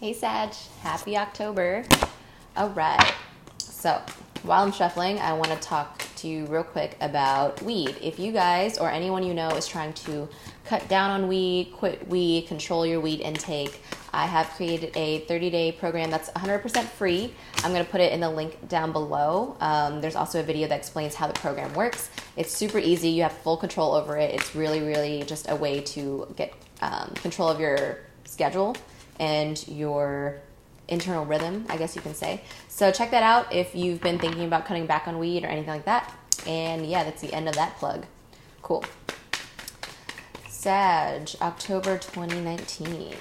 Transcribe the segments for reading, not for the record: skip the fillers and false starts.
Hey Sag, happy October. All right, so while I'm shuffling, I want to talk to you real quick about weed. If you guys or anyone you know is trying to cut down on weed, quit weed, control your weed intake, I have created a 30-day program that's 100% free. I'm going to put it in the link down below. There's also a video that explains how the program works. It's super easy. You have full control over it. It's really just a way to get control of your schedule and your internal rhythm, I guess you can say. So check that out if you've been thinking about cutting back on weed or anything like that. And yeah, that's the end of that plug. Cool. Sag, October 2019.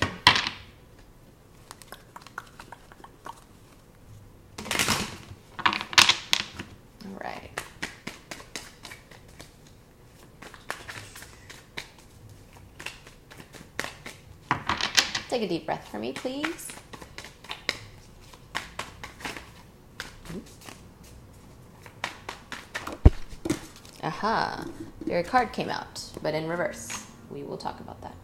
All right. Take a deep breath for me, please. Aha, your card came out, but in reverse. We will talk about that.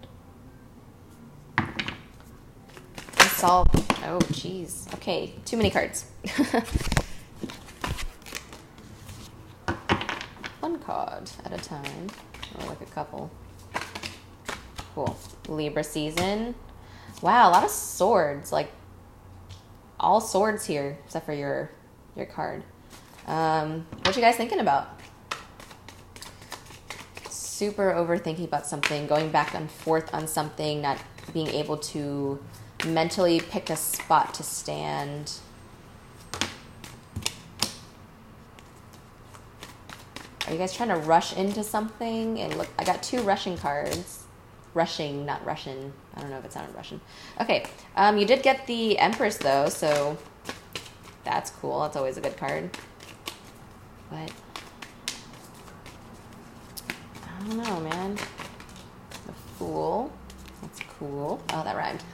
Oh, geez. Okay, too many cards. One card at a time, or like a couple. Cool. Libra season. Wow, a lot of swords, like all swords here, except for your card. What you guys thinking about? Super overthinking about something, going back and forth on something, not being able to mentally pick a spot to stand. Are you guys trying to rush into something? And look, I got two rushing cards. Rushing, not Russian. I don't know if it sounded Russian. Okay, you did get the Empress though, so that's cool. That's always a good card. But I don't know, man. The Fool. That's cool. Oh, that rhymed.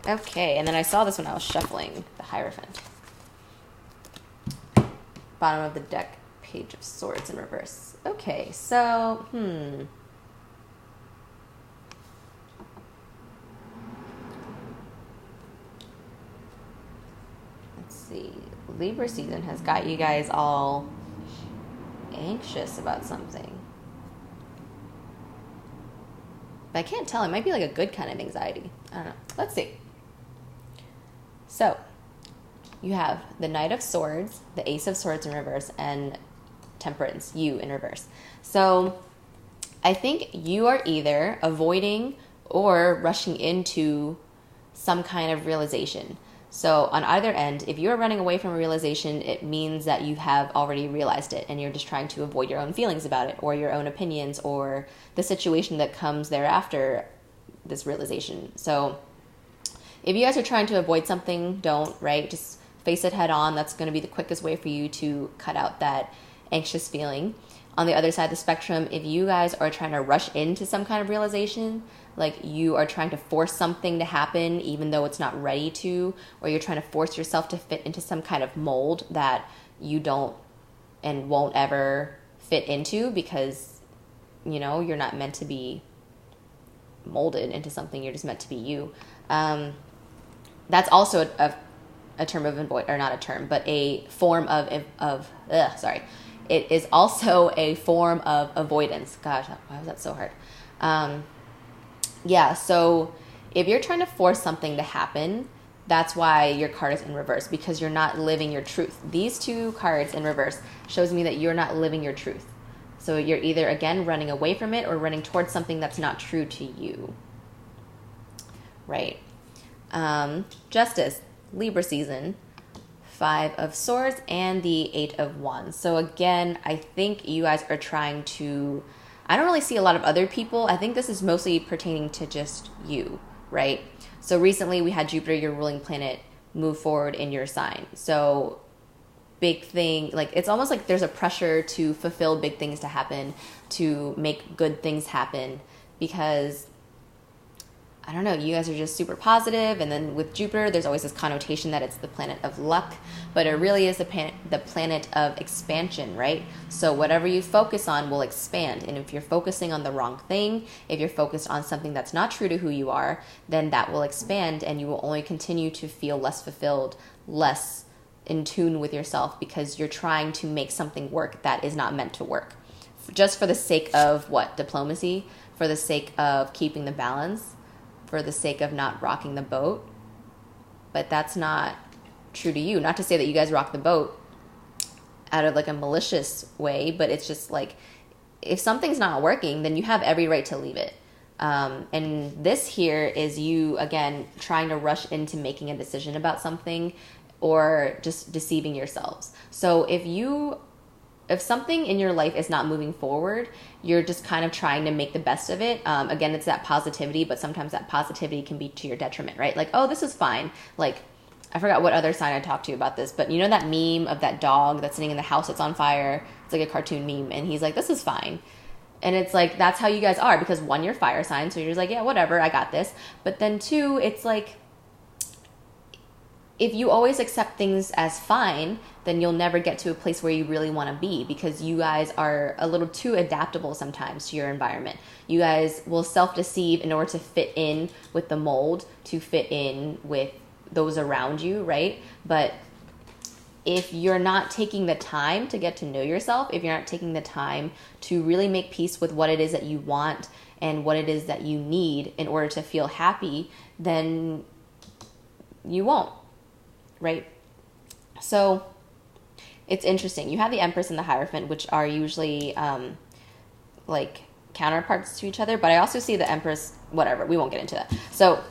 Okay, and then I saw this when I was shuffling. The Hierophant. Bottom of the deck, Page of Swords in reverse. Okay, so, Let's see. Libra season has got you guys all anxious about something. But I can't tell. It might be like a good kind of anxiety. I don't know. Let's see. So, you have the Knight of Swords, the Ace of Swords in reverse, and Temperance, you in reverse. So, I think you are either avoiding or rushing into some kind of realization. So on either end, if you're running away from a realization, it means that you have already realized it and you're just trying to avoid your own feelings about it or your own opinions or the situation that comes thereafter this realization. So if you guys are trying to avoid something, don't, right? Just face it head on. That's going to be the quickest way for you to cut out that anxious feeling. On the other side of the spectrum, if you guys are trying to rush into some kind of realization, like you are trying to force something to happen even though it's not ready to, or you're trying to force yourself to fit into some kind of mold that you don't and won't ever fit into because, you know, you're not meant to be molded into something. You're just meant to be you. That's also a term of avoid, or not a term, but a form It is also a form of avoidance. Gosh, why was that so hard? Yeah, so if you're trying to force something to happen, that's why your card is in reverse, because you're not living your truth. These two cards in reverse shows me that you're not living your truth. So you're either, again, running away from it or running towards something that's not true to you. Right. Justice, Libra season, 5 of Swords, and the 8 of Wands. So again, I think you guys are trying to... I don't really see a lot of other people. I think this is mostly pertaining to just you, right? So recently we had Jupiter, your ruling planet, move forward in your sign. So big thing, like it's almost like there's a pressure to fulfill big things to happen, to make good things happen, because I don't know, you guys are just super positive. And then with Jupiter, there's always this connotation that it's the planet of luck, but it really is the planet of expansion, right? So whatever you focus on will expand. And if you're focusing on the wrong thing, if you're focused on something that's not true to who you are, then that will expand and you will only continue to feel less fulfilled, less in tune with yourself, because you're trying to make something work that is not meant to work. Just for the sake of what? Diplomacy, for the sake of keeping the balance, for the sake of not rocking the boat. But that's not true to you. Not to say that you guys rock the boat out of like a malicious way, but it's just like, if something's not working, then you have every right to leave it. And this here is you, again, trying to rush into making a decision about something or just deceiving yourselves. So if something in your life is not moving forward, you're just kind of trying to make the best of it. Again, it's that positivity, but sometimes that positivity can be to your detriment, right? Like, oh, this is fine. Like, I forgot what other sign I talked to you about this, but you know that meme of that dog that's sitting in the house that's on fire? It's like a cartoon meme, and he's like, this is fine. And it's like, that's how you guys are, because one, you're fire sign, so you're just like, yeah, whatever, I got this. But then two, it's like, if you always accept things as fine, then you'll never get to a place where you really want to be, because you guys are a little too adaptable sometimes to your environment. You guys will self-deceive in order to fit in with the mold, to fit in with those around you, right? But if you're not taking the time to get to know yourself, if you're not taking the time to really make peace with what it is that you want and what it is that you need in order to feel happy, then you won't. Right? So it's interesting. You have the Empress and the Hierophant, which are usually like counterparts to each other. But I also see the Empress, whatever, we won't get into that. So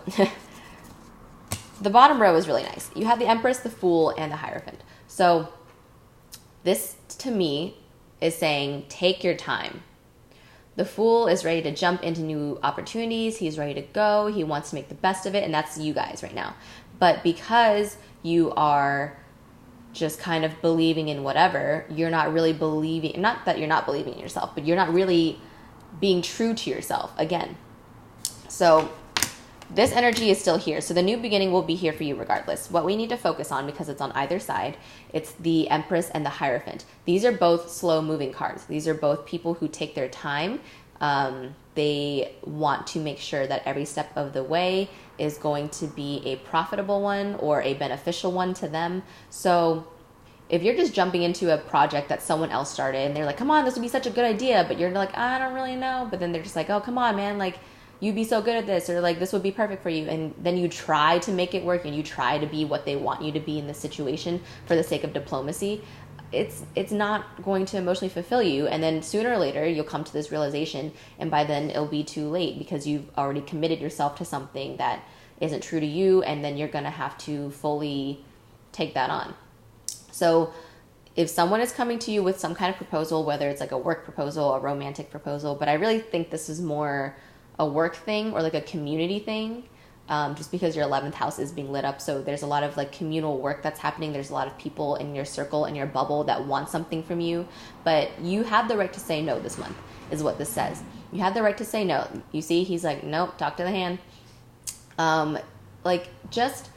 the bottom row is really nice. You have the Empress, the Fool, and the Hierophant. So this, to me, is saying take your time. The Fool is ready to jump into new opportunities. He's ready to go. He wants to make the best of it. And that's you guys right now. But because you are just kind of believing in whatever, you're not really believing, not that you're not believing in yourself, but you're not really being true to yourself again. So this energy is still here. So the new beginning will be here for you regardless. What we need to focus on, because it's on either side, it's the Empress and the Hierophant. These are both slow moving cards. These are both people who take their time. They want to make sure that every step of the way is going to be a profitable one or a beneficial one to them. So if you're just jumping into a project that someone else started and they're like, come on, this would be such a good idea, but you're like, I don't really know. But then they're just like, oh, come on, man, like, you'd be so good at this, or like, this would be perfect for you. And then you try to make it work and you try to be what they want you to be in the situation for the sake of diplomacy. It's not going to emotionally fulfill you. And then sooner or later, you'll come to this realization. And by then it'll be too late, because you've already committed yourself to something that isn't true to you. And then you're going to have to fully take that on. So if someone is coming to you with some kind of proposal, whether it's like a work proposal, a romantic proposal, but I really think this is more a work thing or like a community thing. Just because your 11th house is being lit up. So there's a lot of like communal work that's happening. There's a lot of people in your circle, in your bubble, that want something from you. But you have the right to say no this month, is what this says. You have the right to say no. You see, he's like, nope, talk to the hand. Like, just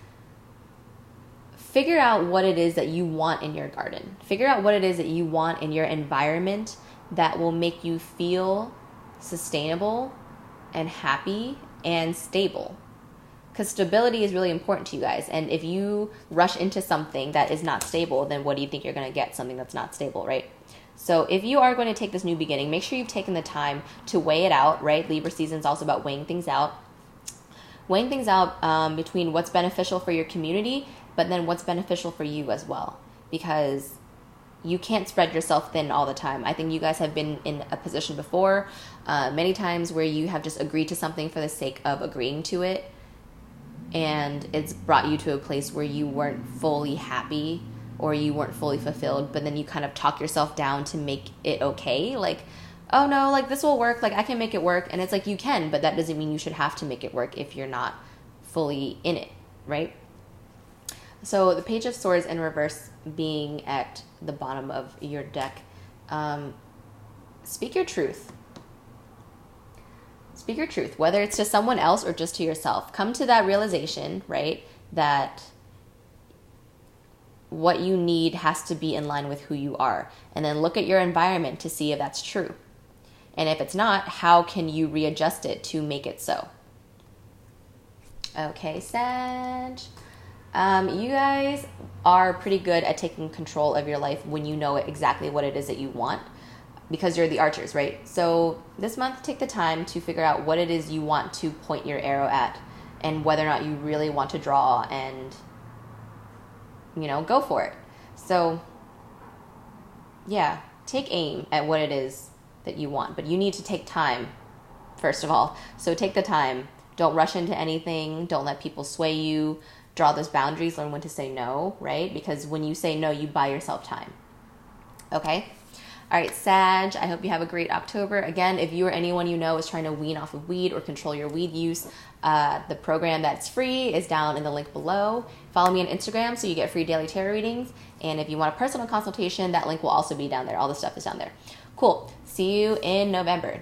figure out what it is that you want in your garden. Figure out what it is that you want in your environment that will make you feel sustainable and happy and stable. Because stability is really important to you guys. And if you rush into something that is not stable, then what do you think you're going to get? Something that's not stable, right? So if you are going to take this new beginning, make sure you've taken the time to weigh it out, right? Libra season is also about weighing things out. Weighing things out between what's beneficial for your community, but then what's beneficial for you as well. Because you can't spread yourself thin all the time. I think you guys have been in a position before, many times, where you have just agreed to something for the sake of agreeing to it. And it's brought you to a place where you weren't fully happy or you weren't fully fulfilled, but then you kind of talk yourself down to make it okay. Like, oh no, like, this will work. Like, I can make it work. And it's like, you can, but that doesn't mean you should have to make it work if you're not fully in it, right? So the Page of Swords in reverse being at the bottom of your deck. Speak your truth. Speak your truth, whether it's to someone else or just to yourself. Come to that realization, right, that what you need has to be in line with who you are. And then look at your environment to see if that's true. And if it's not, how can you readjust it to make it so? Okay, Sag. You guys are pretty good at taking control of your life when you know exactly what it is that you want, because you're the archers, right? So this month, take the time to figure out what it is you want to point your arrow at and whether or not you really want to draw and, go for it. So, yeah, take aim at what it is that you want, but you need to take time, first of all. So take the time. Don't rush into anything. Don't let people sway you. Draw those boundaries. Learn when to say no, right? Because when you say no, you buy yourself time. Okay? All right, Sag, I hope you have a great October. Again, if you or anyone you know is trying to wean off of weed or control your weed use, the program that's free is down in the link below. Follow me on Instagram so you get free daily tarot readings. And if you want a personal consultation, that link will also be down there. All the stuff is down there. Cool. See you in November.